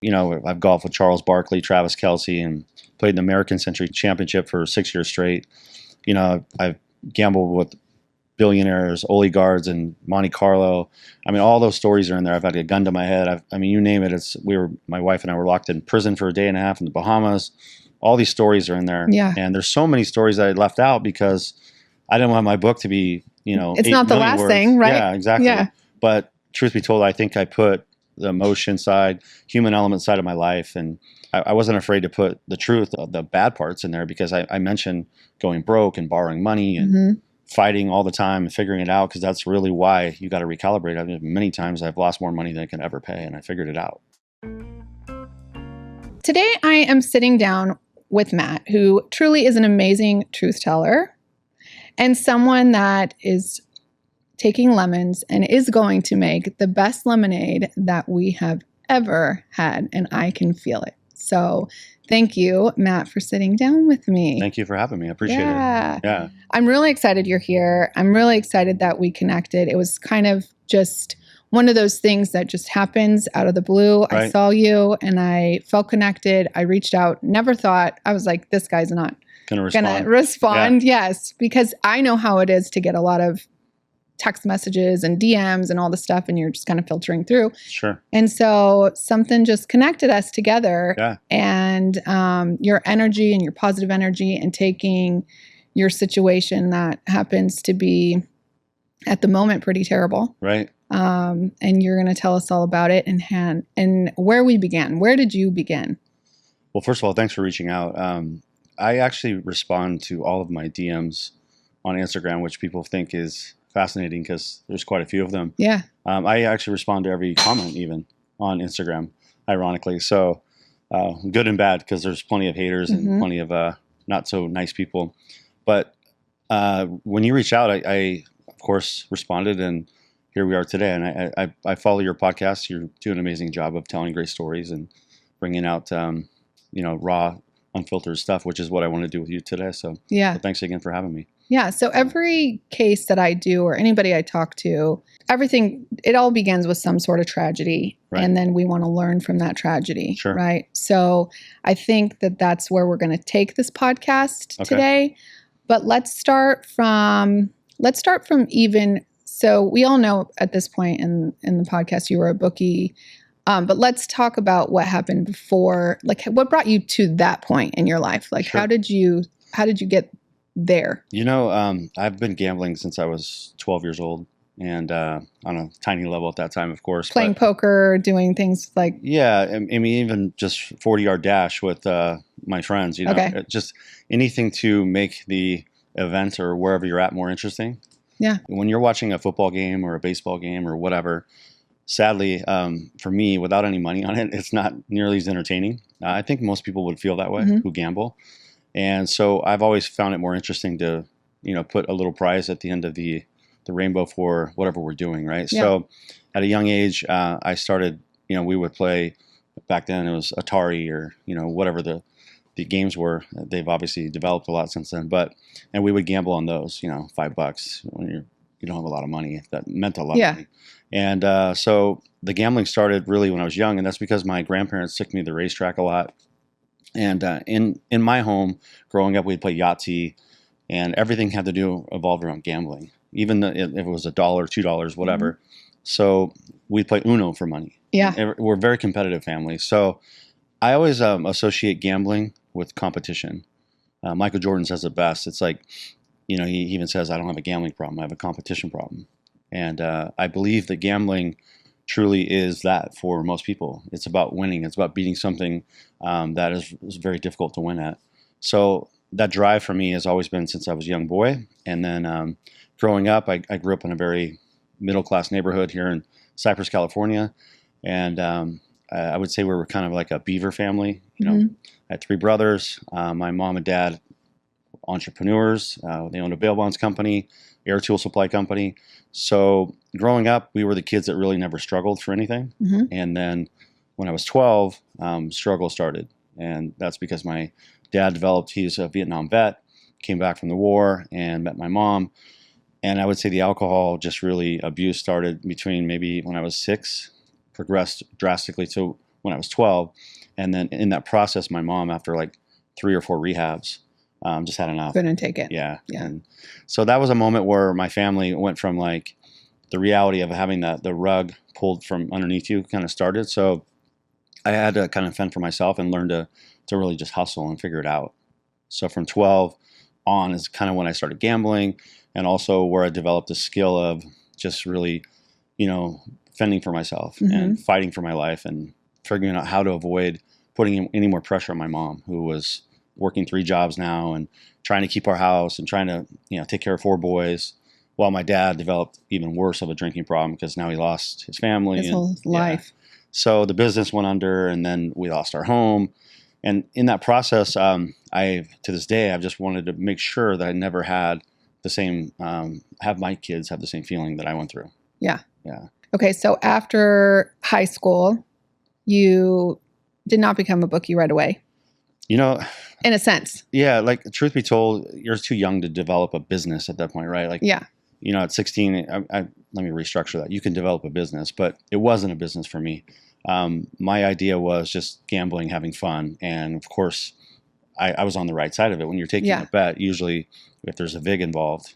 I've golfed with Charles Barkley, Travis Kelce, and played in the American Century Championship for 6 years straight. I've gambled with billionaires, oligarchs, and Monte Carlo. I mean, all those stories are in there. I've had a gun to my head. You name it. My wife and I were locked in prison for a day and a half in the Bahamas. All these stories are in there. Yeah. And there's so many stories that I left out because I didn't want my book to be, it's not the last words. thing, right? Yeah, exactly. Yeah. But truth be told, I think I put the emotion side, human element side of my life, and I wasn't afraid to put the truth, the bad parts in there, because I mentioned going broke and borrowing money and fighting all the time and figuring it out, because that's really why you got to recalibrate. Many times I've lost more money than I can ever pay, and I figured it out. Today I am sitting down with Matt, who truly is an amazing truth teller and someone that is taking lemons and is going to make the best lemonade that we have ever had, and I can feel it. So thank you, Matt, for sitting down with me. Thank you for having me. I appreciate it. Yeah. I'm really excited you're here. I'm really excited that we connected. It was kind of just one of those things that just happens out of the blue. Right. I saw you and I felt connected. I reached out, never thought, I was like, this guy's not going to respond. Yeah. Yes, because I know how it is to get a lot of text messages and DMs and all the stuff, and you're just kind of filtering through. Sure. And so something just connected us together. Yeah. And your energy and your positive energy, and taking your situation that happens to be at the moment pretty terrible. Right. And you're going to tell us all about it and where we began. Where did you begin? Well, first of all, thanks for reaching out. I actually respond to all of my DMs on Instagram, which people think is fascinating because there's quite a few of them. Yeah. I actually respond to every comment even on Instagram, ironically. So good and bad, because there's plenty of haters and plenty of not so nice people. But when you reached out, I of course responded, and here we are today. And I follow your podcast. You're doing an amazing job of telling great stories and bringing out raw, unfiltered stuff, which is what I want to do with you today. So yeah, thanks again for having me. Yeah. So every case that I do, or anybody I talk to, it all begins with some sort of tragedy. Right. And then we want to learn from that tragedy. Sure. Right. So I think that that's where we're going to take this podcast today. But let's start from so we all know at this point in the podcast, you were a bookie. But let's talk about what happened before, like what brought you to that point in your life? Like, sure. how did you get there? I've been gambling since I was 12 years old, and on a tiny level at that time, of course. Playing poker, doing things like... Yeah, I mean, even just 40-yard dash with my friends, just anything to make the event or wherever you're at more interesting. Yeah. When you're watching a football game or a baseball game or whatever, sadly, for me, without any money on it, it's not nearly as entertaining. I think most people would feel that way who gamble. And so I've always found it more interesting to, put a little prize at the end of the rainbow for whatever we're doing, right? Yeah. So at a young age, I started, we would play, back then it was Atari or, whatever the games were. They've obviously developed a lot since then, and we would gamble on those, $5 when you don't have a lot of money. That meant a lot of money. And so the gambling started really when I was young, and that's because my grandparents took me to the racetrack a lot. And in my home, growing up, we'd play Yahtzee, and everything had to evolve around gambling, even if it was $1, $2, whatever. Mm-hmm. So we'd play Uno for money. Yeah. We're a very competitive family. So I always associate gambling with competition. Michael Jordan says it best. It's like, he even says, I don't have a gambling problem. I have a competition problem. And I believe that gambling truly is that for most people. It's about winning. It's about beating something that is very difficult to win at. So that drive for me has always been since I was a young boy. And then growing up, I grew up in a very middle-class neighborhood here in Cypress, California. And I would say we were kind of like a beaver family. I had 3 brothers. My mom and dad, entrepreneurs. They owned a bail bonds company, air tool supply company. So growing up, we were the kids that really never struggled for anything. Mm-hmm. And then when I was 12, struggle started. And that's because my dad he's a Vietnam vet, came back from the war and met my mom. And I would say the alcohol abuse started between maybe when I was 6, progressed drastically to when I was 12. And then in that process, my mom, after like 3 or 4 rehabs, just had enough. Couldn't take it. Yeah. And so that was a moment where my family went from like the reality of having the rug pulled from underneath you kind of started. So I had to kind of fend for myself and learn to really just hustle and figure it out. So from 12 on is kind of when I started gambling, and also where I developed the skill of just really, fending for myself and fighting for my life and figuring out how to avoid putting any more pressure on my mom, who was working 3 jobs now and trying to keep our house and trying to, take care of 4 boys, while my dad developed even worse of a drinking problem because now he lost his family. His whole life. So the business went under, and then we lost our home. And in that process, to this day, I've just wanted to make sure that I never had the same, have my kids have the same feeling that I went through. Yeah. Yeah. Okay. So after high school, you did not become a bookie right away. In a sense. Yeah. Like, truth be told, you're too young to develop a business at that point, right? Like, yeah. At 16, let me restructure that. You can develop a business, but it wasn't a business for me. My idea was just gambling, having fun. And of course, I was on the right side of it. When you're taking a bet, usually if there's a vig involved,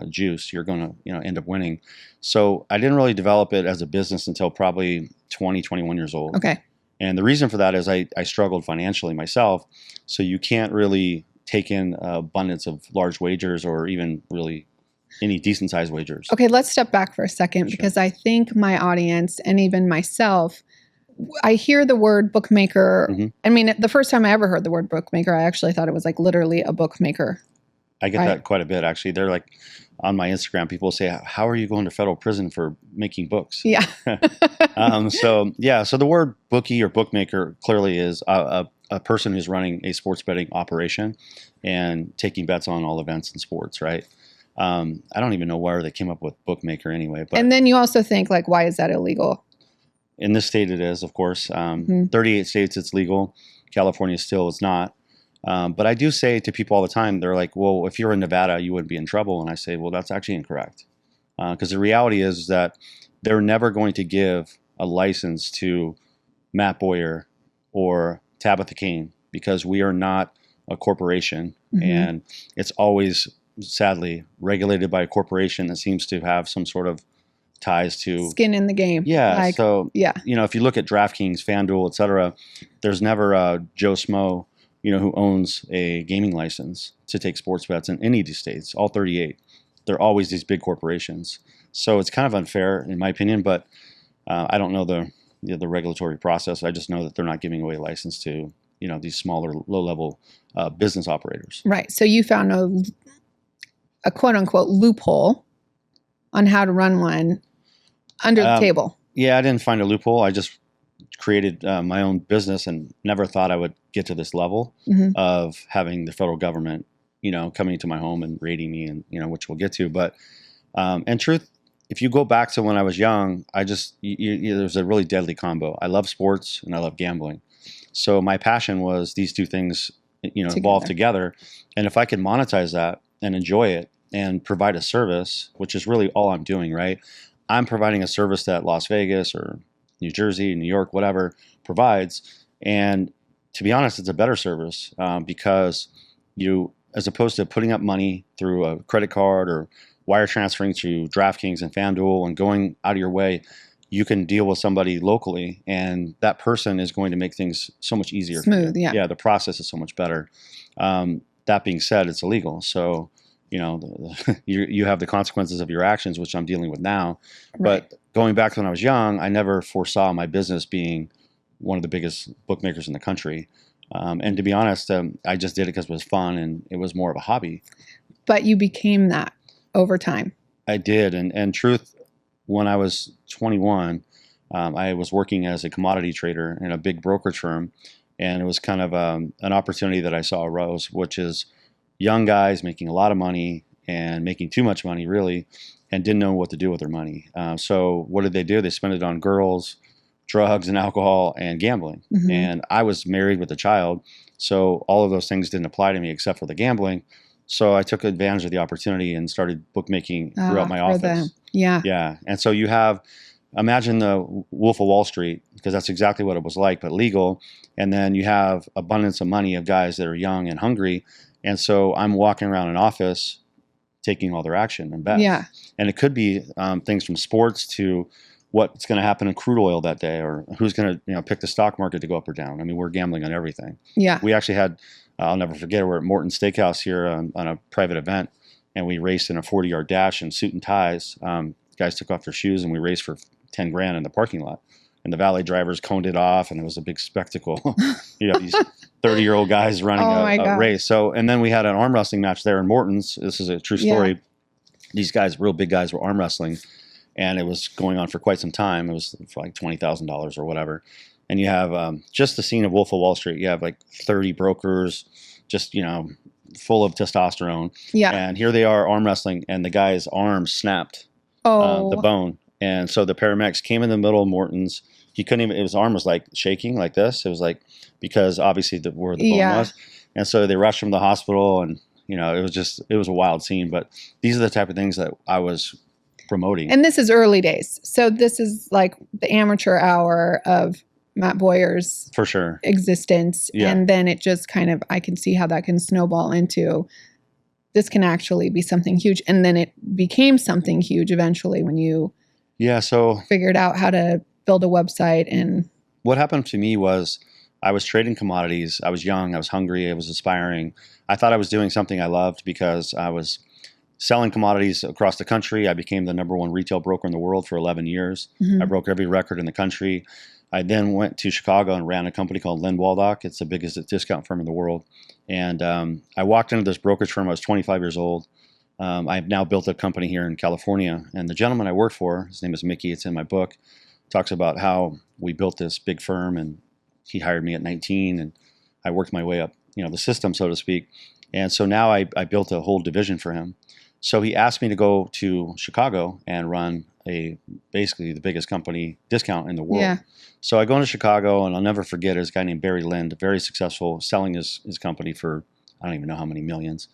juice, you're going to, end up winning. So I didn't really develop it as a business until probably 20, 21 years old. Okay. And the reason for that is I struggled financially myself. So you can't really take in abundance of large wagers or even really any decent sized wagers. Okay, let's step back for a second, because I think my audience and even myself, I hear the word bookmaker. I mean, the first time I ever heard the word bookmaker, I actually thought it was like literally a bookmaker. I get that quite a bit, actually. They're like, on my Instagram, people say, how are you going to federal prison for making books? Yeah. So the word bookie or bookmaker clearly is a person who's running a sports betting operation and taking bets on all events in sports, right? I don't even know where they came up with bookmaker anyway. But and then you also think, like, why is that illegal? In this state, it is, of course. 38 states, it's legal. California still is not. But I do say to people all the time, they're like, well, if you're in Nevada, you wouldn't be in trouble. And I say, well, that's actually incorrect. Because the reality is that they're never going to give a license to Matt Bowyer or Tabitha Kane, because we are not a corporation. And it's always, sadly, regulated by a corporation that seems to have some sort of ties to skin in the game. Yeah. Like, so, if you look at DraftKings, FanDuel, et cetera, there's never a Joe Smo, who owns a gaming license to take sports bets in any of these states, all 38. They're always these big corporations. So it's kind of unfair, in my opinion, but I don't know the regulatory process. I just know that they're not giving away a license to, these smaller, low-level business operators. Right. So you found a quote-unquote loophole on how to run one under the table. Yeah, I didn't find a loophole. I just created my own business and never thought I would get to this level of having the federal government, coming to my home and raiding me, and, which we'll get to. But in truth, if you go back to when I was young, there's a really deadly combo. I love sports and I love gambling. So my passion was these two things, evolved together. And if I could monetize that and enjoy it and provide a service, which is really all I'm doing, right? I'm providing a service that Las Vegas or New Jersey, New York, whatever provides. And to be honest, it's a better service because as opposed to putting up money through a credit card or wire transferring to DraftKings and FanDuel and going out of your way, you can deal with somebody locally, and that person is going to make things so much easier. Smooth, Yeah, the process is so much better. That being said, it's illegal. So, you have the consequences of your actions, which I'm dealing with now. Right. But going back to when I was young, I never foresaw my business being one of the biggest bookmakers in the country. And to be honest, I just did it because it was fun and it was more of a hobby. But you became that over time. I did. And truth, when I was 21, I was working as a commodity trader in a big brokerage firm. And it was kind of an opportunity that I saw arose, which is young guys making a lot of money and making too much money, really, and didn't know what to do with their money. So what did they do? They spent it on girls, drugs and alcohol, and gambling. And I was married with a child, so all of those things didn't apply to me except for the gambling. So I took advantage of the opportunity and started bookmaking throughout my office. Yeah. Yeah. And so you have imagine the Wolf of Wall Street, because that's exactly what it was like, but legal. And then you have abundance of money of guys that are young and hungry. And so I'm walking around an office taking all their action and bets. Yeah. And it could be things from sports to what's going to happen in crude oil that day, or who's going to pick the stock market to go up or down. I mean, we're gambling on everything. Yeah. We actually had, I'll never forget, we're at Morton's Steakhouse here on a private event, and we raced in a 40-yard dash in suit and ties. Guys took off their shoes, and we raced for 10 grand in the parking lot. And the valet drivers coned it off, and it was a big spectacle. These 30-year-old guys running a race. So, and then we had an arm wrestling match there in Morton's. This is a true story. Yeah. These guys, real big guys, were arm wrestling, and it was going on for quite some time. It was for like $20,000 or whatever. And you have just the scene of Wolf of Wall Street. You have like 30 brokers, just full of testosterone. Yeah. And here they are arm wrestling, and the guy's arm snapped, the bone. And so the paramedics came in the middle of Morton's. He couldn't even, his arm was like shaking like this. It was like, because obviously where the bone was. And so they rushed him to the hospital, and, it was a wild scene. But these are the type of things that I was promoting. And this is early days. So this is like the amateur hour of Matt Boyer's for sure existence. Yeah. And then it just kind of, I can see how that can snowball into, this can actually be something huge. And then it became something huge eventually when you figured out how to build a website. And what happened to me was I was trading commodities. I was young. I was hungry. I was aspiring. I thought I was doing something I loved because I was selling commodities across the country. I became the #1 retail broker in the world for 11 years. Mm-hmm. I broke every record in the country. I then went to Chicago and ran a company called Lind Waldock. It's the biggest discount firm in the world. And I walked into this brokerage firm. I was 25 years old. I've now built a company here in California. And the gentleman I worked for, his name is Mickey, it's in my book, talks about how we built this big firm, and he hired me at 19, and I worked my way up, the system, so to speak. And so now I built a whole division for him. So he asked me to go to Chicago and run basically the biggest company discount in the world. Yeah. So I go into Chicago, and I'll never forget, there's a guy named Barry Lind, very successful, selling his company for I don't even know how many millions.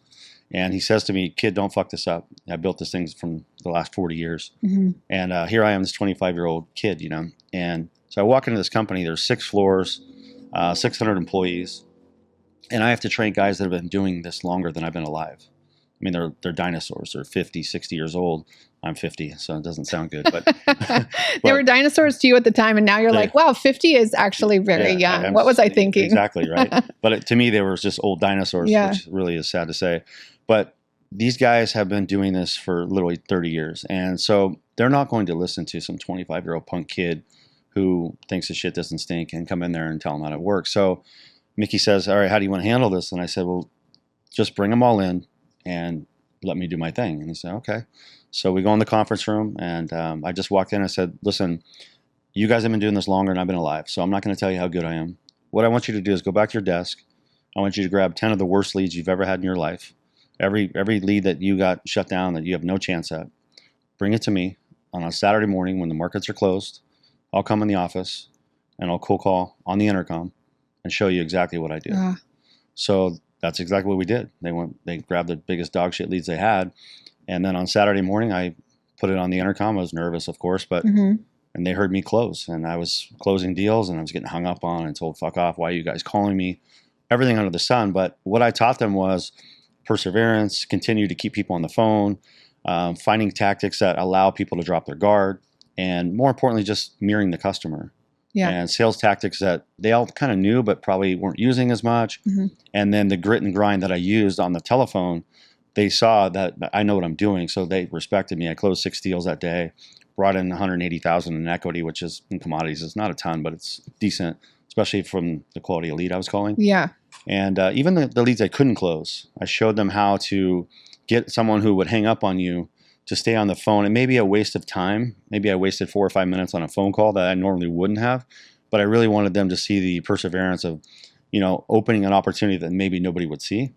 And he says to me, "Kid, don't fuck this up. I built this thing from the last 40 years. Mm-hmm. And here I am, this 25-year-old kid, And so I walk into this company. There's 6 floors, 600 employees. And I have to train guys that have been doing this longer than I've been alive. I mean, they're dinosaurs. They're 50, 60 years old. I'm 50, so it doesn't sound good. But they were dinosaurs to you at the time, and now you're like, wow, 50 is actually very young. What was I thinking? Exactly, right. But to me, they were just old dinosaurs, which really is sad to say. But these guys have been doing this for literally 30 years. And so they're not going to listen to some 25-year-old punk kid who thinks the shit doesn't stink and come in there and tell them how it works. So Mickey says, all right, how do you want to handle this? And I said, well, just bring them all in and let me do my thing. And he said, okay. So we go in the conference room, and I just walked in and I said, listen, you guys have been doing this longer than I've been alive, so I'm not going to tell you how good I am. What I want you to do is go back to your desk. I want you to grab 10 of the worst leads you've ever had in your life. Every lead that you got shut down that you have no chance at, bring it to me on a Saturday morning when the markets are closed. I'll come in the office, and I'll cold call on the intercom and show you exactly what I do. So that's exactly what we did. They grabbed the biggest dog shit leads they had. And then on Saturday morning, I put it on the intercom. I was nervous, of course, but and they heard me close. And I was closing deals, and I was getting hung up on and told, fuck off. Why are you guys calling me? Everything under the sun. But what I taught them was perseverance, continue to keep people on the phone, finding tactics that allow people to drop their guard, and more importantly, just mirroring the customer. Yeah. And sales tactics that they all kind of knew but probably weren't using as much. Mm-hmm. And then the grit and grind that I used on the telephone, they saw that I know what I'm doing, so they respected me. I closed 6 deals that day, brought in $180,000 in equity, which is in commodities. It's not a ton, but it's decent, especially from the quality of lead I was calling. Yeah. And even the leads I couldn't close, I showed them how to get someone who would hang up on you to stay on the phone. It may be a waste of time. Maybe I wasted 4 or 5 minutes on a phone call that I normally wouldn't have, but I really wanted them to see the perseverance of, opening an opportunity that maybe nobody would see,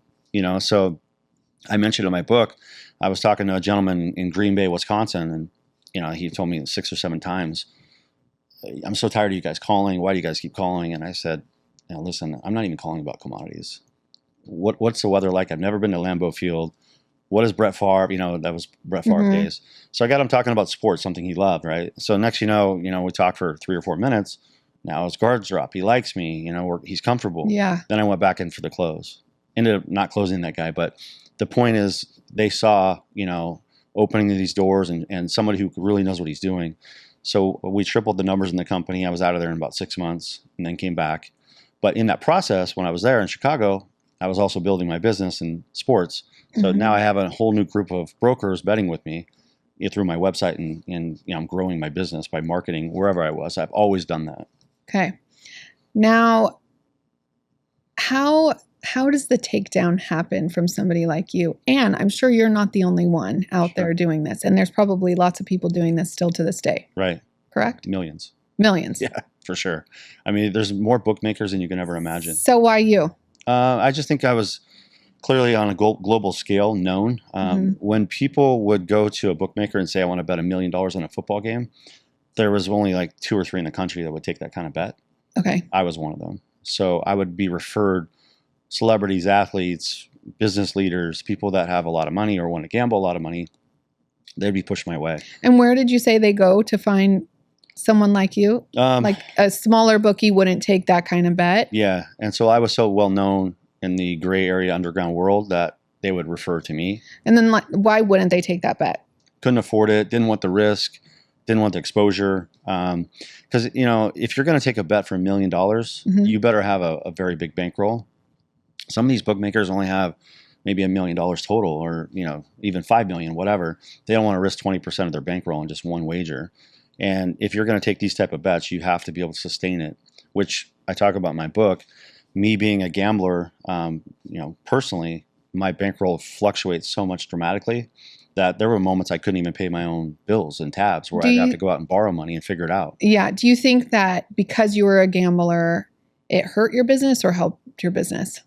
So I mentioned in my book, I was talking to a gentleman in Green Bay, Wisconsin, and he told me 6 or 7 times, I'm so tired of you guys calling. Why do you guys keep calling? And I said, listen, I'm not even calling about commodities. What's the weather like? I've never been to Lambeau Field. what is Brett Favre? That was Brett Favre days. So I got him talking about sports, something he loved, right? So next, we talked for 3 or 4 minutes. Now his guards drop. He likes me, he's comfortable. Yeah. Then I went back in for the close. Ended up not closing that guy. But the point is they saw, opening these doors and somebody who really knows what he's doing. So we tripled the numbers in the company. I was out of there in about 6 months and then came back. But in that process, when I was there in Chicago, I was also building my business in sports. So now I have a whole new group of brokers betting with me through my website, and I'm growing my business by marketing wherever I was. I've always done that. Okay. Now, how does the takedown happen from somebody like you? And I'm sure you're not the only one out there doing this. And there's probably lots of people doing this still to this day. Right. Correct? Millions. Yeah, for sure. I mean, there's more bookmakers than you can ever imagine. So why you? I just think I was clearly on a global scale known. When people would go to a bookmaker and say, I want to bet $1 million on a football game, there was only like 2 or 3 in the country that would take that kind of bet. Okay. I was one of them. So I would be referred celebrities, athletes, business leaders, people that have a lot of money or want to gamble a lot of money. They'd be pushed my way. And where did you say they go to find someone like you? Like a smaller bookie wouldn't take that kind of bet? Yeah. And so I was so well known in the gray area underground world that they would refer to me. And then why wouldn't they take that bet? Couldn't afford it, didn't want the risk, didn't want the exposure. Because, if you're going to take a bet for $1 million, you better have a very big bankroll. Some of these bookmakers only have maybe $1 million total, or, even 5 million, whatever. They don't want to risk 20% of their bankroll in just one wager. And if you're going to take these type of bets, you have to be able to sustain it, which I talk about in my book. Me being a gambler, personally, my bankroll fluctuates so much dramatically that there were moments I couldn't even pay my own bills and tabs where I'd have to go out and borrow money and figure it out. Yeah. Do you think that because you were a gambler, it hurt your business or helped your business?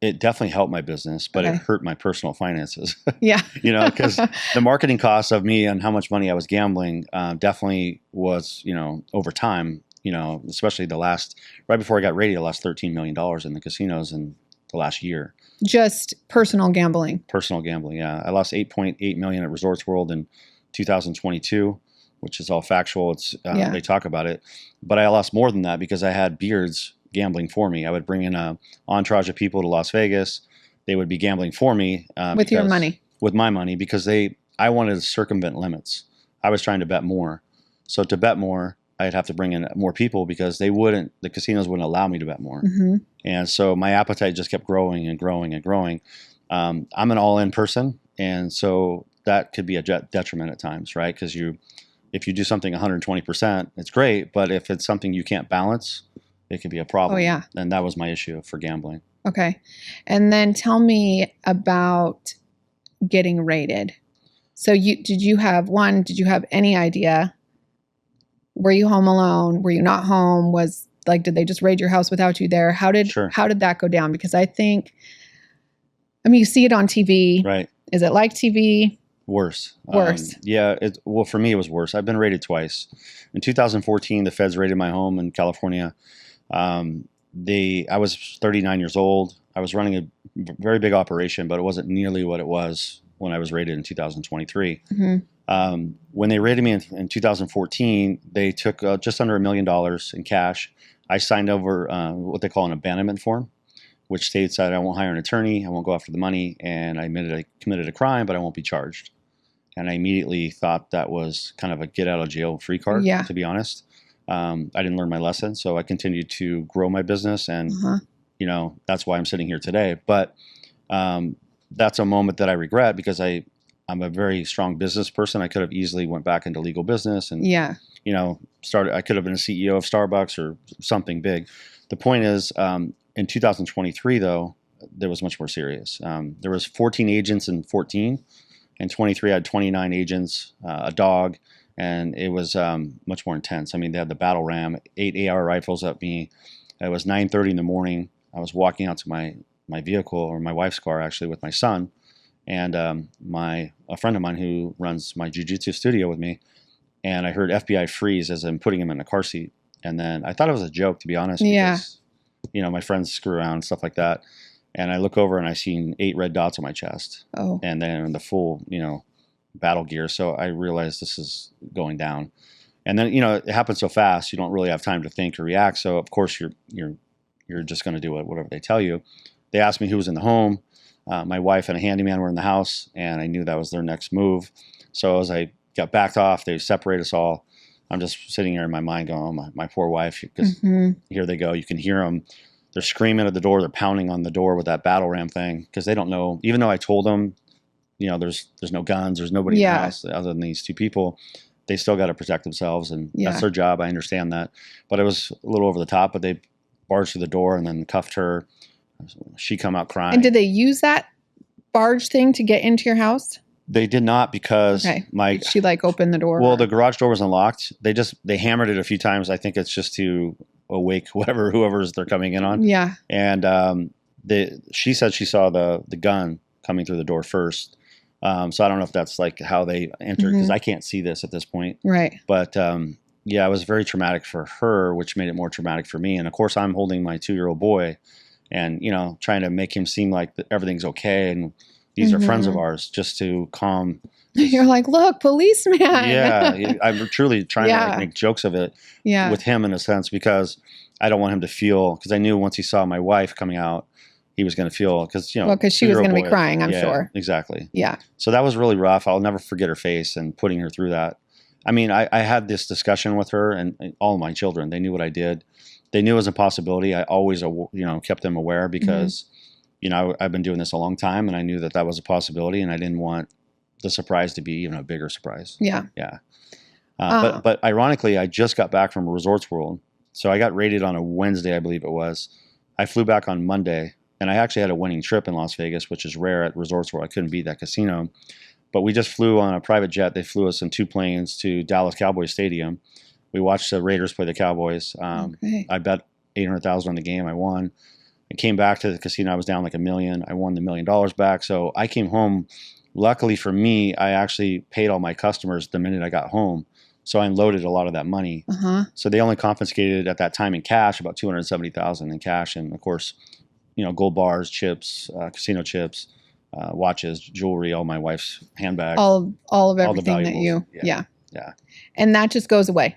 It definitely helped my business, but it hurt my personal finances. Yeah. Because the marketing costs of me and how much money I was gambling definitely was, over time, especially right before I got radio, I lost $13 million in the casinos in the last year. Just personal gambling. Personal gambling, yeah. I lost $8.8 million at Resorts World in 2022, which is all factual. It's They talk about it. But I lost more than that because I had beards gambling for me. I would bring in a entourage of people to Las Vegas. They would be gambling for me. With your money? With my money, because I wanted to circumvent limits. I was trying to bet more. So to bet more, I'd have to bring in more people because the casinos wouldn't allow me to bet more. And so my appetite just kept growing and growing and growing. I'm an all-in person. And so that could be a detriment at times, right? Because if you do something 120%, it's great. But if it's something you can't balance, it could be a problem. Oh, yeah. And that was my issue for gambling. Okay. And then tell me about getting raided. So did you have any idea? Were you home alone? Were you not home? Did they just raid your house without you there? How did that go down? Because you see it on TV. Right. Is it like TV? Worse. Yeah. For me, it was worse. I've been raided twice. In 2014, the feds raided my home in California. I was 39 years old. I was running a very big operation, but it wasn't nearly what it was when I was raided in 2023. When they raided me in 2014, they took just under $1 million in cash. I signed over what they call an abandonment form, which states that I won't hire an attorney, I won't go after the money, and I committed a crime, but I won't be charged. And I immediately thought that was kind of a get out of jail free card, to be honest. I didn't learn my lesson, so I continued to grow my business, and that's why I'm sitting here today. But that's a moment that I regret because I'm a very strong business person. I could have easily went back into legal business and started. I could have been a CEO of Starbucks or something big. The point is, in 2023 though, there was much more serious. There was 14 agents in 14, and 23 I had 29 agents, a dog. And it was much more intense. I mean, they had the battle ram, 8 AR rifles at me. It was 9:30 in the morning. I was walking out to my vehicle, or my wife's car, actually, with my son. And a friend of mine who runs my jiu-jitsu studio with me. And I heard FBI freeze as I'm putting him in a car seat. And then I thought it was a joke, to be honest. Because, my friends screw around and stuff like that. And I look over and I seen 8 red dots on my chest. Oh. And then the full, battle gear. So I realized this is going down. And then, it happens so fast, you don't really have time to think or react. So of course you're just going to do whatever they tell you. They asked me who was in the home. My wife and a handyman were in the house, and I knew that was their next move. So as I got backed off, they separate us all. I'm just sitting here in my mind going, oh, my poor wife, because here they go. You can hear them. They're screaming at the door. They're pounding on the door with that battle ram thing because they don't know. Even though I told them, there's no guns, there's nobody in the house other than these 2 people. They still got to protect themselves, and that's their job. I understand that. But it was a little over the top, but they barged through the door and then cuffed her. She come out crying. And did they use that barge thing to get into your house? They did not because Did she opened the door? Well, the garage door was unlocked. They hammered it a few times. I think it's just to awake whoever's they're coming in on. Yeah. And she said she saw the gun coming through the door first. So I don't know if that's how they entered because I can't see this at this point. Right. But it was very traumatic for her, which made it more traumatic for me. And of course, I'm holding my 2-year-old boy, and trying to make him seem like everything's okay, and these are friends of ours, just to calm. You're like, look, policeman. Yeah, I'm truly trying to make jokes of it with him in a sense because I don't want him to feel, because I knew once he saw my wife coming out, he was going to feel, because because she was going to be crying, I'm sure. Exactly. Yeah. So that was really rough. I'll never forget her face and putting her through that. I mean, I had this discussion with her and all of my children. They knew what I did. They knew it was a possibility. I always, kept them aware because, I've been doing this a long time, and I knew that was a possibility, and I didn't want the surprise to be even a bigger surprise. Yeah. Yeah. But ironically, I just got back from Resorts World. So I got raided on a Wednesday, I believe it was. I flew back on Monday, and I actually had a winning trip in Las Vegas, which is rare at Resorts World. I couldn't beat that casino. But we just flew on a private jet. They flew us in 2 planes to Dallas Cowboys Stadium. We watched the Raiders play the Cowboys. I bet $800,000 on the game. I won. I came back to the casino. I was down like $1 million. I won the $1 million back. So I came home. Luckily for me, I actually paid all my customers the minute I got home. So I unloaded a lot of that money. So they only confiscated at that time in cash about $270,000 in cash, and of course, gold bars, chips, casino chips, watches, jewelry, all my wife's handbags, all of everything that you, yeah. And that just goes away.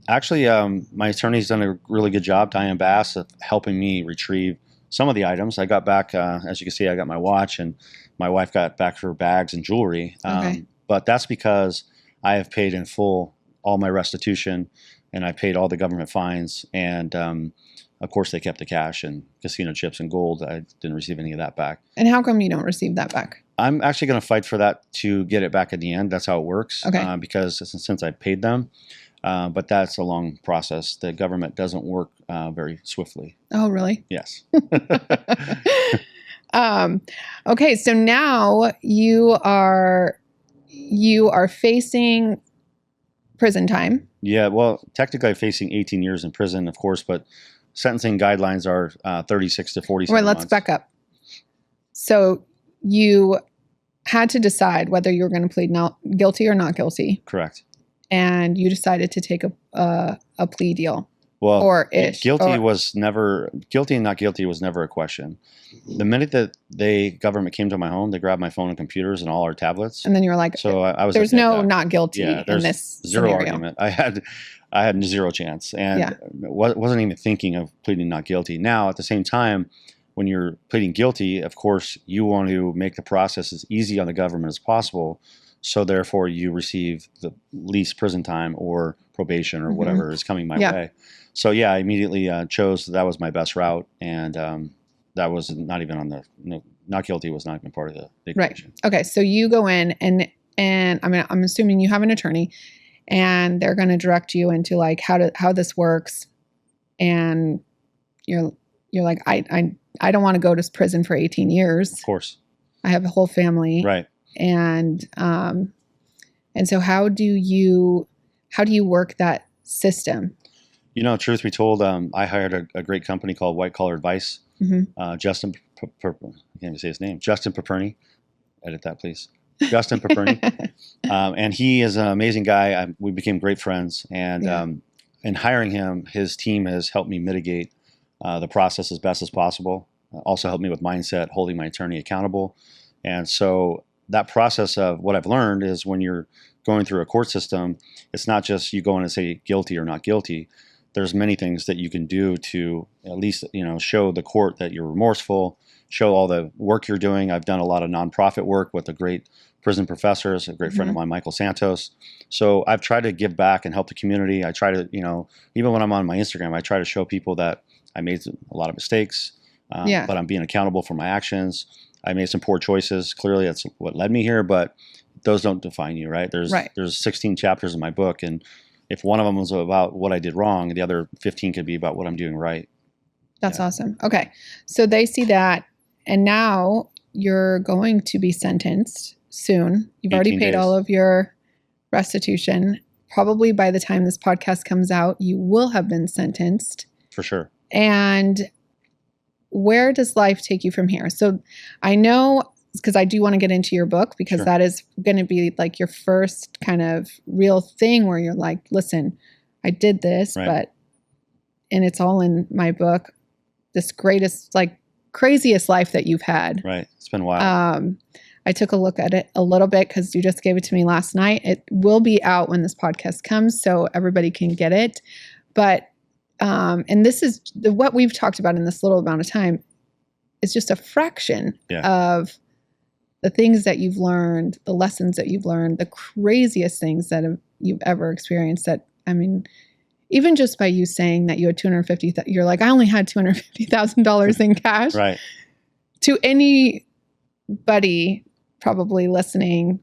Actually, my attorney's done a really good job, Diane Bass, of helping me retrieve some of the items. I got back, as you can see, I got my watch, and my wife got back her bags and jewelry. But that's because I have paid in full all my restitution, and I paid all the government fines, and of course they kept the cash and casino chips and gold. I didn't receive any of that back. And how come you don't receive that back? I'm actually going to fight for that to get it back at the end. That's how it works. Because since I paid them, but that's a long process. The government doesn't work very swiftly. Oh, really? Yes. Okay, so now you are facing prison time. Yeah, well, technically I'm facing 18 years in prison, of course, but sentencing guidelines are 36 to 47 Right, let's months. back up. So you had to decide whether you were going to plead guilty or not guilty. Correct. And you decided to take a plea deal. Well, guilty and not guilty was never a question. The minute that the government came to my home, they grabbed my phone and computers and all our tablets. And then you were like, so I was. There's no not guilty in this zero scenario. Argument. I had zero chance, and wasn't even thinking of pleading not guilty. Now, at the same time, when you're pleading guilty, of course, you want to make the process as easy on the government as possible. So therefore, you receive the least prison time or probation or whatever is coming my way. So I immediately chose that was my best route, and that was not even on the not guilty was not even part of the equation. Right. Okay. So you go in, and I mean, I'm assuming you have an attorney, and they're going to direct you into like how this works, and you're like, I don't want to go to prison for 18 years. Of course. I have a whole family. Right. And so how do you work that system? Truth be told, I hired a great company called White Collar Advice. Justin, I can't even say his name. Justin Paperny. Edit that, please. Justin Paperny. And he is an amazing guy. We became great friends. And in hiring him, his team has helped me mitigate the process as best as possible. also helped me with mindset, holding my attorney accountable. And so that process of what I've learned is when you're going through a court system, it's not just you go in and say guilty or not guilty. There's many things that you can do to at least, show the court that you're remorseful, show all the work you're doing. I've done a lot of nonprofit work with a great prison professors, a great friend of mine, Michael Santos. So I've tried to give back and help the community. I try to, even when I'm on my Instagram, I try to show people that I made a lot of mistakes, but I'm being accountable for my actions. I made some poor choices. Clearly, that's what led me here, but those don't define you, right? There's 16 chapters in my book, and if one of them was about what I did wrong, the other 15 could be about what I'm doing right. That's awesome. Okay. So they see that, and now you're going to be sentenced soon. You've already paid all of your restitution. Probably by the time this podcast comes out, you will have been sentenced. For sure. And where does life take you from here? So I know, because I do want to get into your book, because that is going to be like your first kind of real thing where you're like, listen, I did this, and it's all in my book, this greatest, like craziest life that you've had. Right. It's been wild. I took a look at it a little bit because you just gave it to me last night. It will be out when this podcast comes, so everybody can get it. But, and this is what we've talked about in this little amount of time is just a fraction of the things that you've learned, the lessons that you've learned, the craziest things that you've ever experienced. That, I mean, even just by you saying that you had you're like, I only had $250,000 in cash. Right. To anybody probably listening,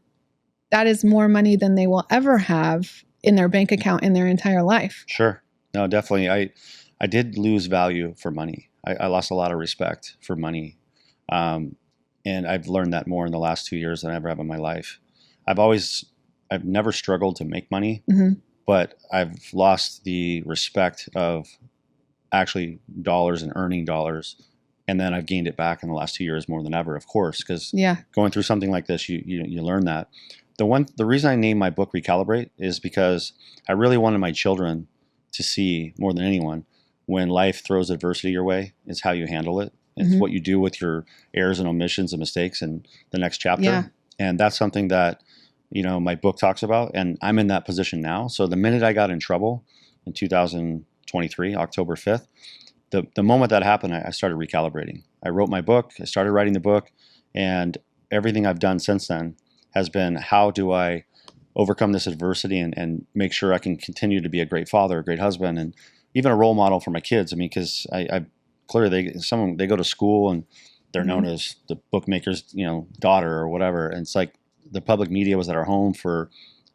that is more money than they will ever have in their bank account in their entire life. Sure. No, definitely. I did lose value for money. I lost a lot of respect for money. And I've learned that more in the last 2 years than I ever have in my life. I've never struggled to make money, but I've lost the respect of actually dollars and earning dollars. And then I've gained it back in the last 2 years more than ever, of course, because going through something like this, you learn that. The reason I named my book Recalibrate is because I really wanted my children to see more than anyone when life throws adversity your way, is how you handle it. It's what you do with your errors and omissions and mistakes in the next chapter. Yeah. And that's something that, my book talks about. And I'm in that position now. So the minute I got in trouble in 2023, October 5th, the moment that happened, I started recalibrating. I wrote my book. I started writing the book. And everything I've done since then has been, how do I overcome this adversity and make sure I can continue to be a great father, a great husband, and even a role model for my kids. I mean, because I clearly they go to school and they're known as the bookmaker's, daughter or whatever. And it's like the public media was at our home for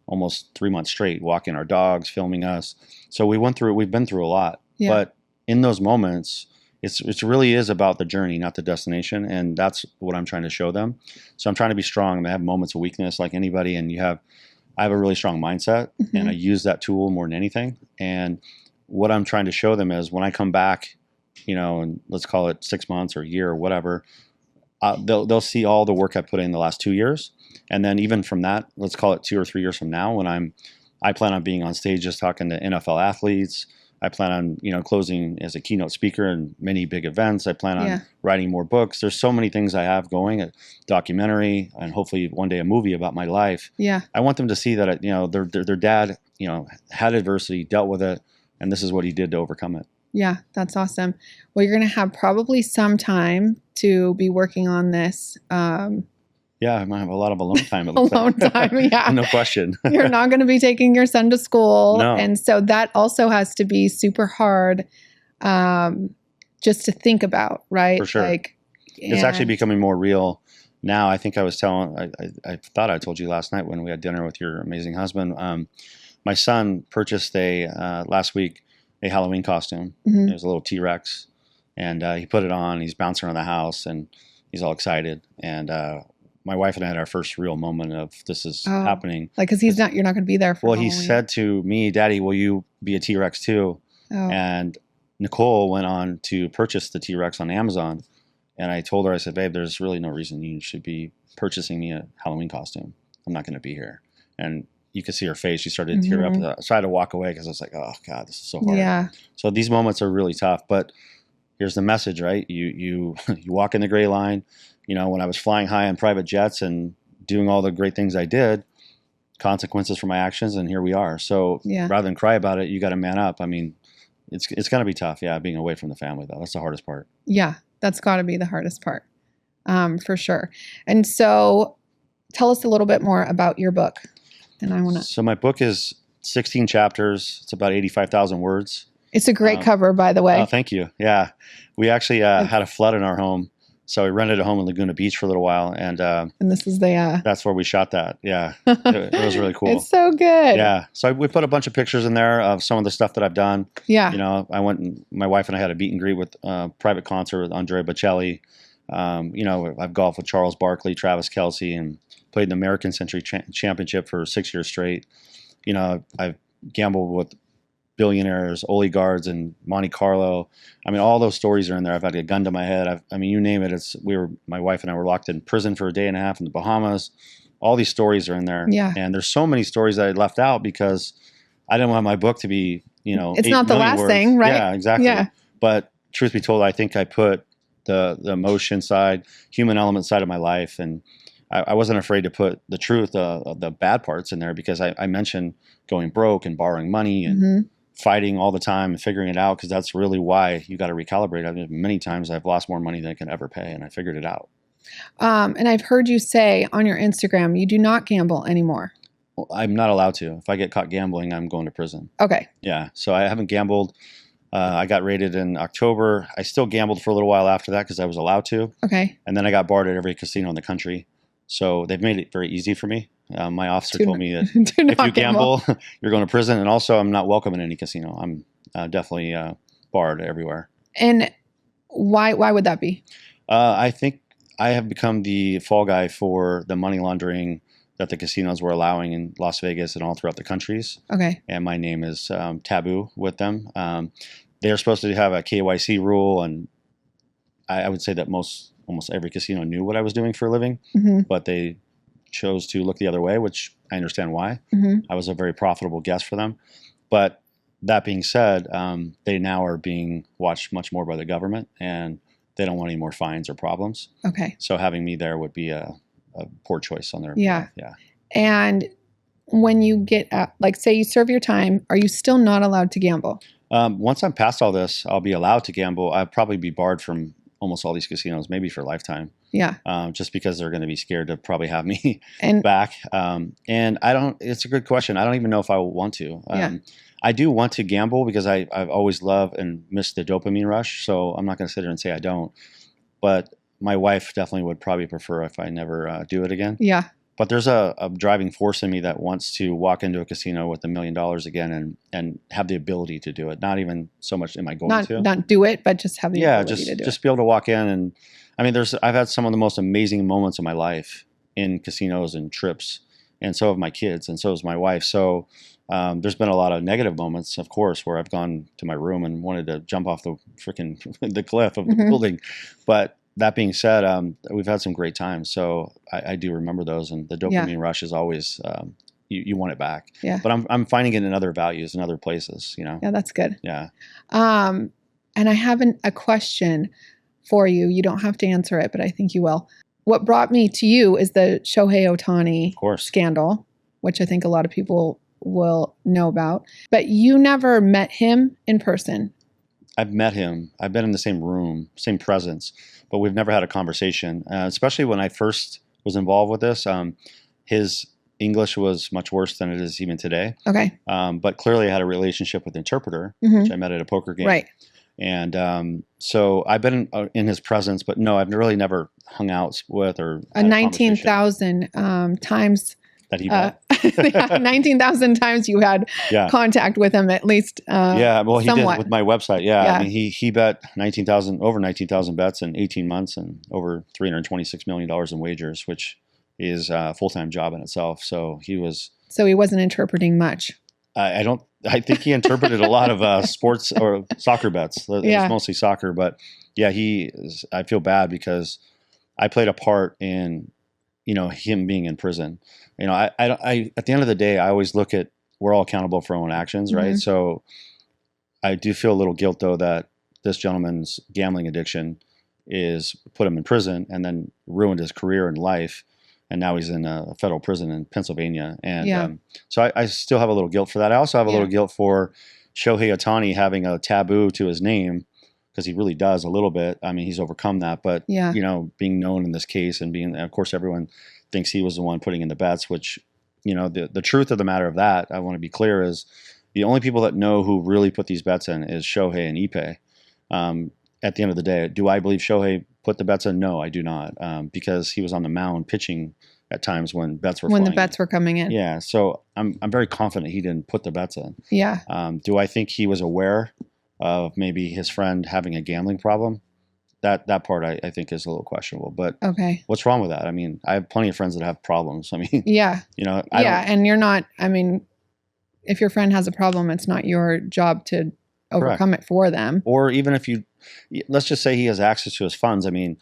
almost 3 months straight, walking our dogs, filming us. So we've been through a lot. Yeah. But in those moments, it really is about the journey, not the destination. And that's what I'm trying to show them. So I'm trying to be strong. I have moments of weakness like anybody. And I have a really strong mindset, and I use that tool more than anything. And what I'm trying to show them is when I come back, and let's call it 6 months or a year or whatever, they'll see all the work I put in the last 2 years. And then even from that, let's call it 2 or 3 years from now, when I plan on being on stages talking to NFL athletes. I plan on, closing as a keynote speaker in many big events. I plan on writing more books. There's so many things I have going, a documentary, and hopefully one day a movie about my life. Yeah. I want them to see that, their dad, had adversity, dealt with it, and this is what he did to overcome it. Yeah, that's awesome. Well, you're going to have probably some time to be working on this. Yeah, I might have a lot of alone time. Alone time, yeah. No question. You're not going to be taking your son to school. No. And so that also has to be super hard just to think about, right? For sure. It's actually becoming more real now. I think I thought I told you last night when we had dinner with your amazing husband. My son purchased last week a Halloween costume. It was a little T-Rex. And he put it on. He's bouncing around the house and he's all excited. And my wife and I had our first real moment of this is happening. Like, because you're not going to be there for Well, Halloween. He said to me, Daddy, will you be a T-Rex too? Oh. And Nicole went on to purchase the T-Rex on Amazon. And I told her, I said, babe, there's really no reason you should be purchasing me a Halloween costume. I'm not going to be here. And you could see her face. She started to tear up. So I had to walk away because I was like, oh, God, this is so hard. Yeah. So these moments are really tough. But here's the message, right? You you walk in the gray line. You know, when I was flying high on private jets and doing all the great things I did, consequences for my actions, and here we are. So rather than cry about it, you got to man up. I mean, it's going to be tough. Yeah, being away from the family, though. That's the hardest part. Yeah, that's got to be the hardest part, for sure. And so tell us a little bit more about your book. And I want to. So my book is 16 chapters. It's about 85,000 words. It's a great cover, by the way. Oh, thank you. Yeah. We actually had a flood in our home. So we rented a home in Laguna Beach for a little while. And this is the... that's where we shot that. Yeah. It was really cool. It's so good. Yeah. So we put a bunch of pictures in there of some of the stuff that I've done. Yeah. You know, my wife and I had a meet and greet with a private concert with Andrea Bocelli. You know, I've golfed with Charles Barkley, Travis Kelce, and played in the American Century Championship for 6 years straight. You know, I've gambled with billionaires, oligarchs, and Monte Carlo. I mean, all those stories are in there. I've had a gun to my head. I mean, you name it. My wife and I were locked in prison for a day and a half in the Bahamas. All these stories are in there. Yeah. And there's so many stories that I left out because I didn't want my book to be, you know, it's not the last words. Thing, right? Yeah, exactly. Yeah. But truth be told, I think I put the emotion side, human element side of my life, and I wasn't afraid to put the truth of the bad parts in there because I mentioned going broke and borrowing money and fighting all the time and figuring it out because that's really why you got to recalibrate. I mean, many times I've lost more money than I can ever pay, and I figured it out. And I've heard you say on your Instagram you do not gamble anymore. Well, I'm not allowed to. If I get caught gambling, I'm going to prison. Okay. Yeah. So I haven't gambled. I got raided in October. I still gambled for a little while after that because I was allowed to. Okay. And then I got barred at every casino in the country. So they've made it very easy for me. My officer told me that if you gamble, you're going to prison. And also, I'm not welcome in any casino. I'm definitely barred everywhere. And why would that be? I think I have become the fall guy for the money laundering that the casinos were allowing in Las Vegas and all throughout the countries. Okay. And my name is taboo with them. They're supposed to have a KYC rule, and I would say that almost every casino knew what I was doing for a living, but they chose to look the other way, which I understand why. I was a very profitable guest for them. But that being said, they now are being watched much more by the government, and they don't want any more fines or problems. Okay. So having me there would be a poor choice on their yeah. Yeah. And when you get like, say you serve your time, are you still not allowed to gamble? Once I'm past all this, I'll be allowed to gamble. I'll probably be barred from almost all these casinos, maybe for a lifetime. Yeah. Just because they're going to be scared to probably have me and back. And it's a good question. I don't even know if I will want to. Yeah. I do want to gamble because I've always loved and missed the dopamine rush. So I'm not going to sit here and say I don't. But my wife definitely would probably prefer if I never do it again. Yeah. But there's a driving force in me that wants to walk into a casino with $1 million again and have the ability to do it. Not even so much am I going to. Not do it, but just have the ability to do it. Just be able to walk in. And I mean, I've had some of the most amazing moments of my life in casinos and trips. And so have my kids, and so has my wife. So there's been a lot of negative moments, of course, where I've gone to my room and wanted to jump off the freaking the cliff of the building. But that being said, we've had some great times. So I do remember those, and the dopamine rush is always you want it back. Yeah. But I'm finding it in other values in other places. You know. Yeah, that's good. Yeah. And I have a question for you. You don't have to answer it, but I think you will. What brought me to you is the Shohei Ohtani scandal, which I think a lot of people will know about. But you never met him in person. I've met him. I've been in the same room, same presence, but we've never had a conversation. Especially when I first was involved with this, his English was much worse than it is even today. Okay. But clearly I had a relationship with the interpreter, which I met at a poker game. Right. And so I've been in his presence, but no, I've really never hung out with or 19,000 times that he bet. 19,000 times you had contact with him at least. Well, he somewhat. did with my website. I mean, he bet over 19,000 bets in 18 months and over $326 million in wagers, which is a full-time job in itself. So he wasn't interpreting much. I think he interpreted a lot of sports or soccer bets. It was mostly soccer, but I feel bad because I played a part in, him being in prison. I at the end of the day, I always look at we're all accountable for our own actions, right? So I do feel a little guilt though that this gentleman's gambling addiction is put him in prison and then ruined his career and life. And now he's in a federal prison in Pennsylvania. And so I still have a little guilt for that. I also have a little guilt for Shohei Ohtani having a taboo to his name, because he really does a little bit. I mean, he's overcome that. But, you know, being known in this case and of course, everyone thinks he was the one putting in the bets, which, you know, the truth of the matter of that, I want to be clear, is the only people that know who really put these bets in is Shohei and Ippei. At the end of the day, do I believe Shohei put the bets in? No, I do not, because he was on the mound pitching at times when bets were the bets were coming in. Yeah, so I'm very confident he didn't put the bets in. Yeah. Do I think he was aware of maybe his friend having a gambling problem? That part I think is a little questionable. But what's wrong with that? I mean, I have plenty of friends that have problems. I mean, you know, and you're not. I mean, if your friend has a problem, it's not your job to overcome it for them. Or even if let's just say he has access to his funds. I mean,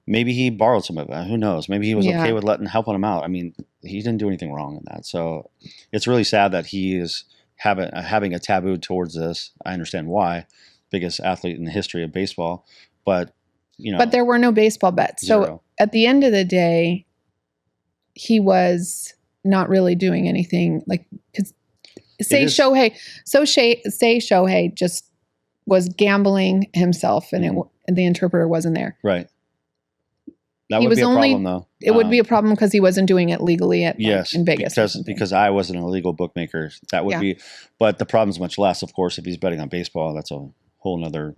maybe he borrowed some of it. Who knows? Maybe he was okay with helping him out. I mean, he didn't do anything wrong in that. So it's really sad that he is having a taboo towards this. I understand why. Biggest athlete in the history of baseball. But, you know. But there were no baseball bets. Zero. So at the end of the day, he was not really doing anything. Like, say Shohei just was gambling himself, and the interpreter wasn't there. Right. That would be a problem, though. It would be a problem because he wasn't doing it legally in Vegas. Because I was an illegal bookmaker. That would be, but the problem's much less, of course, if he's betting on baseball. That's a whole nother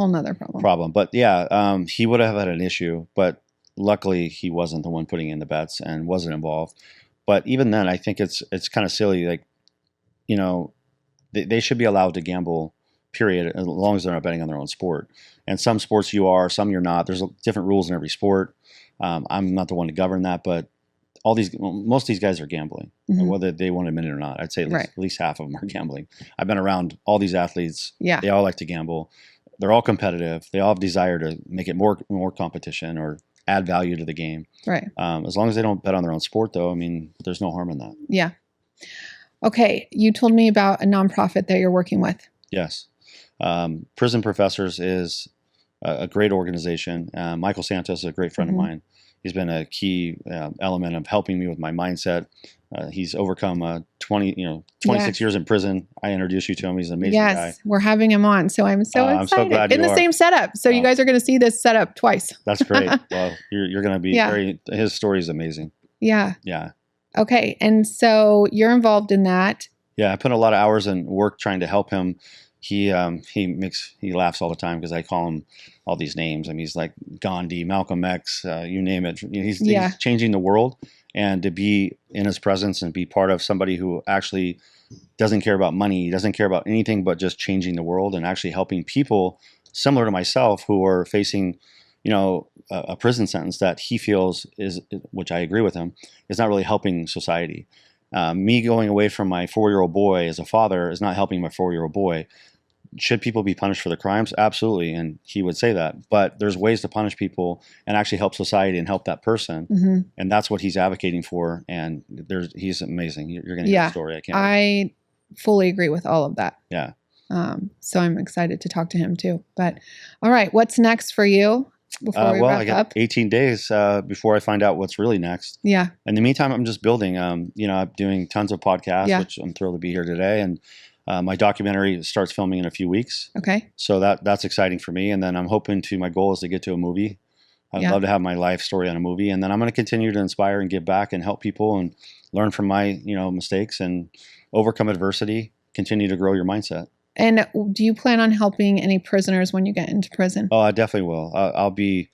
problem. But yeah, he would have had an issue, but luckily he wasn't the one putting in the bets and wasn't involved. But even then, I think it's kind of silly. Like, you know, they should be allowed to gamble, period, as long as they're not betting on their own sport. And some sports you are, some you're not. There's different rules in every sport. I'm not the one to govern that, but most of these guys are gambling, whether they want to admit it or not. I'd say at least half of them are gambling. I've been around all these athletes. Yeah. They all like to gamble. They're all competitive. They all have desire to make it more competition or add value to the game. Right. As long as they don't bet on their own sport, though, I mean, there's no harm in that. Yeah. Okay. You told me about a nonprofit that you're working with. Yes. Prison Professors is a great organization. Michael Santos is a great friend of mine. He's been a key element of helping me with my mindset. He's overcome 26 years in prison. I introduced you to him. He's an amazing guy. Yes, we're having him on, so I'm so excited. I'm so glad in the same setup. So you guys are going to see this setup twice. That's great. Well, you're going to be his story is amazing. Yeah. Yeah. Okay, and so you're involved in that. Yeah, I put a lot of hours in work trying to help him. He laughs all the time because I call him all these names. I mean, he's like Gandhi, Malcolm X, you name it. He's changing the world, and to be in his presence and be part of somebody who actually doesn't care about money, he doesn't care about anything but just changing the world and actually helping people similar to myself who are facing, a prison sentence that he feels is, which I agree with him, is not really helping society. Me going away from my 4-year-old boy as a father is not helping my 4-year-old boy. Should people be punished for their crimes? Absolutely. And he would say that. But there's ways to punish people and actually help society and help that person. Mm-hmm. And that's what he's advocating for. And he's amazing. You're going to hear the story. I fully agree with all of that. Yeah. So I'm excited to talk to him too. But all right, what's next for you before we wrap I got up? 18 days before I find out what's really next. Yeah. In the meantime, I'm just building. I'm doing tons of podcasts, which I'm thrilled to be here today. And my documentary starts filming in a few weeks. Okay. So that's exciting for me. And then I'm hoping my goal is to get to a movie. I'd love to have my life story on a movie. And then I'm going to continue to inspire and give back and help people and learn from my, mistakes and overcome adversity, continue to grow your mindset. And do you plan on helping any prisoners when you get into prison? Oh, I definitely will. I'll be,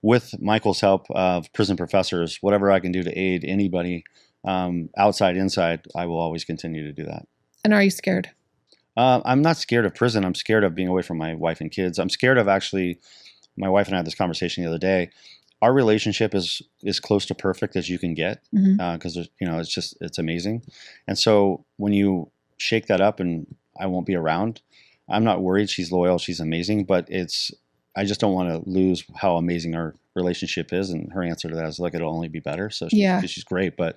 with Michael's help of Prison Professors, whatever I can do to aid anybody, outside, inside, I will always continue to do that. And are you scared? I'm not scared of prison. I'm scared of being away from my wife and kids. I'm scared of my wife and I had this conversation the other day. Our relationship is close to perfect as you can get, because it's amazing. And so when you shake that up and I won't be around, I'm not worried. She's loyal. She's amazing. But I just don't want to lose how amazing our relationship is. And her answer to that is, look, it'll only be better. So she's great. But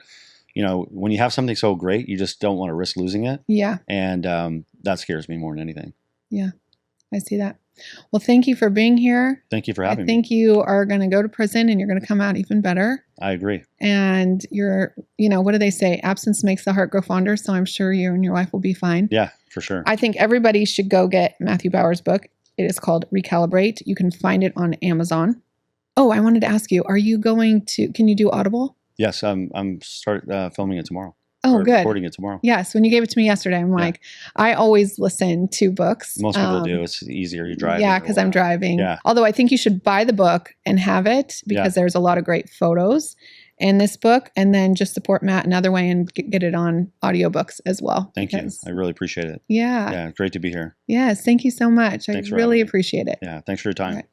when you have something so great, you just don't want to risk losing it. Yeah. And that scares me more than anything. Yeah, I see that. Well, thank you for being here. Thank you for having me. I think you are going to go to prison and you're going to come out even better. I agree. And you're, what do they say? Absence makes the heart grow fonder. So I'm sure you and your wife will be fine. Yeah, for sure. I think everybody should go get Matthew Bower's book. It is called Recalibrate. You can find it on Amazon. Oh, I wanted to ask you, can you do Audible? Yes, I'm filming it tomorrow. Oh, good. Recording it tomorrow. Yes, when you gave it to me yesterday, I'm like, I always listen to books. Most people do. It's easier. You drive. Yeah, because I'm driving. Yeah. Although I think you should buy the book and have it because there's a lot of great photos in this book, and then just support Matt another way and get it on audiobooks as well. Thank you. I really appreciate it. Yeah. Yeah, great to be here. Yes, thank you so much. I really appreciate it. Yeah, thanks for your time.